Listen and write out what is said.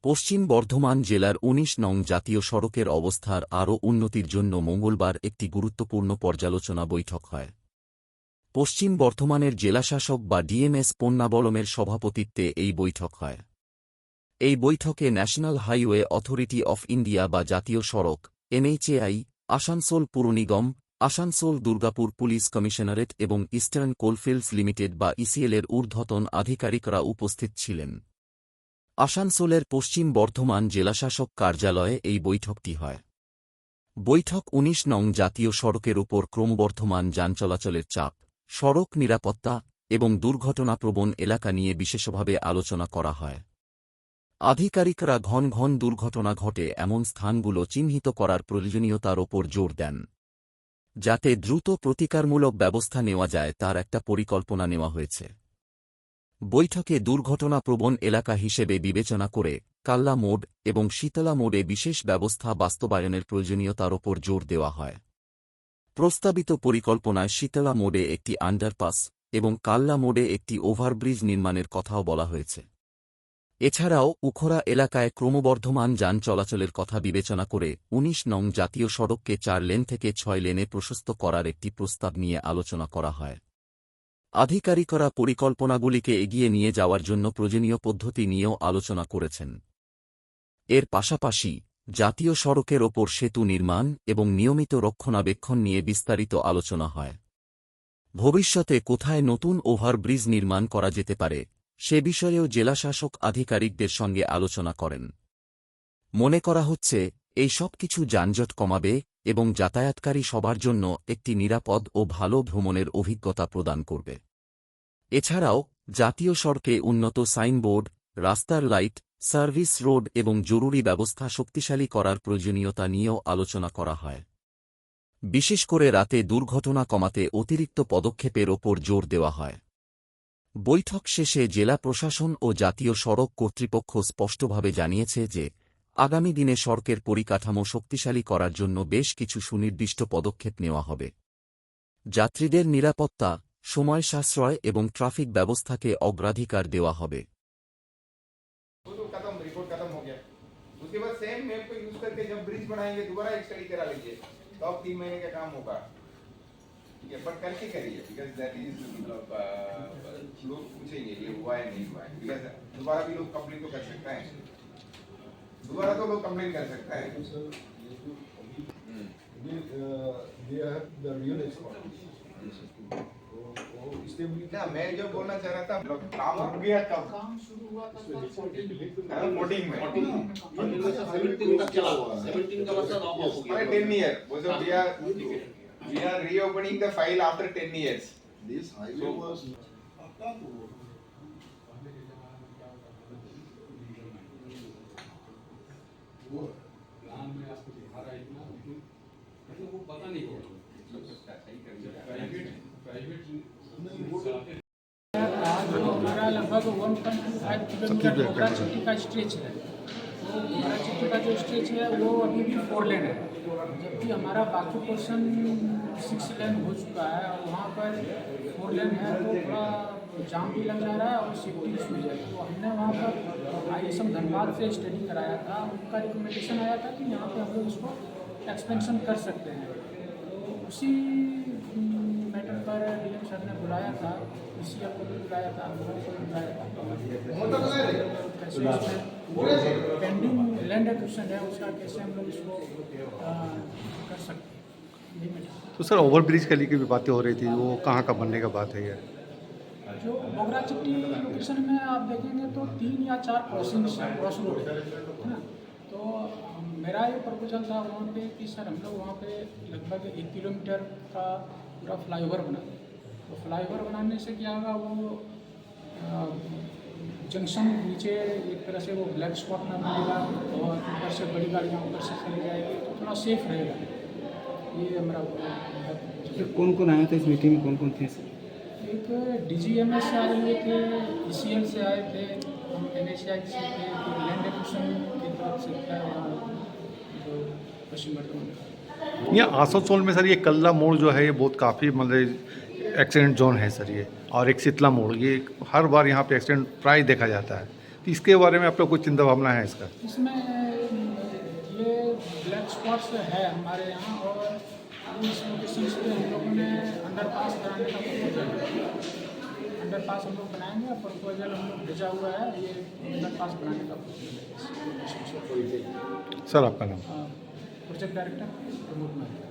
পশ্চিম বর্ধমান জেলার ১৯ নং জাতীয় সড়কের অবস্থার আরও উন্নতির জন্য মঙ্গলবার একটি গুরুত্বপূর্ণ পর্যালোচনা বৈঠক হয়। পশ্চিম বর্ধমানের জেলাশাসক বা ডিএমএস পন্নাবলমের সভাপতিত্বে এই বৈঠক হয়। এই বৈঠকে national highway authority of India বা জাতীয় সড়ক NHAI, আসানসোল পুর নিগম, আসানসোল দুর্গাপুর পুলিশ কমিশনারেট এবং ইস্টার্ন কোলফিল্ডস লিমিটেড বা ইসিএলের ঊর্ধ্বতন আধিকারিকরা উপস্থিত ছিলেন। আসানসোলের পশ্চিম বর্ধমান জেলাশাসক কার্যালয়ে এই বৈঠকটি হয়। বৈঠক ১৯ নং জাতীয় সড়কের উপর ক্রমবর্ধমান যান চলাচলের চাপ, সড়ক নিরাপত্তা এবং দুর্ঘটনাপ্রবণ এলাকা নিয়ে বিশেষভাবে আলোচনা করা হয়। আধিকারিকরা ঘন ঘন দুর্ঘটনা ঘটে এমন স্থানগুলো চিহ্নিত করার প্রয়োজনীয়তার ওপর জোর দেন। যাতে দ্রুত প্রতিকারমূলক ব্যবস্থা নেওয়া যায় তার একটা পরিকল্পনা নেওয়া হয়েছে। বৈঠকে দুর্ঘটনাপ্রবণ এলাকা হিসেবে বিবেচনা করে কাল্লা মোড় এবং শীতলা মোড়ে বিশেষ ব্যবস্থা বাস্তবায়নের প্রয়োজনীয়তার ওপর জোর দেওয়া হয়। প্রস্তাবিত পরিকল্পনায় শীতলা মোড়ে একটি আন্ডারপাস এবং কাল্লা মোড়ে একটি ওভারব্রিজ নির্মাণের কথাও বলা হয়েছে। এছাড়াও উখরা এলাকায় ক্রমবর্ধমান যান চলাচলের কথা বিবেচনা করে ১৯ নং জাতীয় সড়ককে ৪ লেন থেকে ৬ লেনে প্রশস্ত করার একটি প্রস্তাব নিয়ে আলোচনা করা হয়। আধিকারিকরা পরিকল্পনাগুলিকে এগিয়ে নিয়ে যাওয়ার জন্য প্রয়োজনীয় পদ্ধতি নিয়েও আলোচনা করেছেন। এর পাশাপাশি জাতীয় সড়কের ওপর সেতু নির্মাণ এবং নিয়মিত রক্ষণাবেক্ষণ নিয়ে বিস্তারিত আলোচনা হয়। ভবিষ্যতে কোথায় নতুন ওভারব্রিজ নির্মাণ করা যেতে পারে সে বিষয়েও জেলাশাসক আধিকারিকদের সঙ্গে আলোচনা করেন। মনে করা হচ্ছে এই সব কিছু যানজট কমাবে এবং যাতায়াতকারী সবার জন্য একটি নিরাপদ ও ভালো ভ্রমণের অভিজ্ঞতা প্রদান করবে। এছাড়াও জাতীয় সড়কে উন্নত সাইনবোর্ড, রাস্তার লাইট, সার্ভিস রোড এবং জরুরি ব্যবস্থা শক্তিশালী করার প্রয়োজনীয়তা নিয়েও আলোচনা করা হয়। বিশেষ করে রাতে দুর্ঘটনা কমাতে অতিরিক্ত পদক্ষেপের ওপর জোর দেওয়া হয়। বৈঠক শেষে জেলা প্রশাসন ও জাতীয় সড়ক কর্তৃপক্ষ স্পষ্টভাবে জানিয়েছে যে আগামী দিনে সড়কের পরিকাঠামো শক্তিশালী করার জন্য বেশ কিছু সুনির্দিষ্ট পদক্ষেপ নেওয়া হবে। যাত্রীদের নিরাপত্তা, সময় সাশ্রয় এবং ট্রাফিক ব্যবস্থাকে অগ্রাধিকার দেওয়া হবে। ठीक है, पर करके करिए बिकॉज दैट इज लोग पूछेंगे ये हुआ है नहीं हुआ है, बिकॉज दोबारा भी लोग कंप्लेन तो कर सकता है, दोबारा तो लोग कंप्लेन कर सकता है। ना मैं जो बोलना चाह रहा था काम रुक गया कब? काम शुरू हुआ था 14 में 17 तक चला हुआ 17 का मतलब ऑफ हो गया 10 ईयर वो जो we are reopening the file after 10 years. This highway was plan में आपको दिखा रहा है इतना, लेकिन मतलब वो पता नहीं होगा प्राइवेट हमारा लगभग 1.5 किलोमीटर मोगरा चिट्टी का स्ट्रेच है। तो मोगरा चिट्टी का जो स्ट्रेच है वो अभी भी 4 लेन है, जबकि हमारा बाकी पोर्शन 6 लेन हो चुका है और वहाँ पर 4 लेन है तो थोड़ा जाम भी लग जा रहा है और सेफ्टी इशू है। तो हमने वहाँ पर ISM धनबाद से स्टडी कराया था, उनका रिकमेंडेशन आया था कि यहाँ पे हम लोग इसको एक्सपेंशन कर सकते हैं। तो उसी मैटर पर DM सर ने बुलाया था, ECL को भी बुलाया था, हम लोगों को भी बुलाया था। पेंडिंग लैंड एक्विजिशन है उसका कैसे हम लोग इसको कर सकते हैं। तो सर ओवरब्रिज के लिए की भी बातें हो रही थी, वो कहाँ का बनने का बात है ये? जो मोगरा चिट्टी लोकेशन में आप देखेंगे तो 3 या 4 क्रॉसिंग्स क्रॉस रोड है ना। तो मेरा ये प्रपोजल था वहाँ पे कि सर हम लोग वहाँ पे लगभग 1 किलोमीटर का पूरा फ्लाईओवर बना दें। तो फ्लाईओवर बनाने से क्या होगा, वो जंक्शन नीचे एक तरह से वो ब्लैक स्पॉट ना मिलेगा और ऊपर से बड़ी गाड़ियाँ ऊपर से चली जाएगी तो थोड़ा सेफ रहेगा। ये हमारा कौन कौन आया था इस मीटिंग में, कौन कौन थे? एक DGMS से आए हुए थे, ECL से आए थे, NHAI से थे, फिर लैंड एक्विजिशन की तरफ से था जो पश्चिम बर्धमान। ये आसनसोल में सर ये कल्ला मोड़ जो है ये बहुत काफ़ी मतलब एक्सीडेंट जोन है सर ये, और एक शीतला मोड़, ये हर बार यहाँ पे एक्सीडेंट प्राय देखा जाता है। इसके बारे में आपका कोई चिंता भावना है इसका? इसमें ये ब्लैक स्पॉट्स है हमारे यहाँ, और इस लोकेशन पे हम लोगों ने अंडरपास बनाने का प्रपोजल, अंडरपास हम लोग बनाएंगे, प्रपोजल हम लोग भेजा हुआ है, ये अंडरपास बनाने का प्रपोजल है। सर आपका नाम? Project director Pramod Mahato.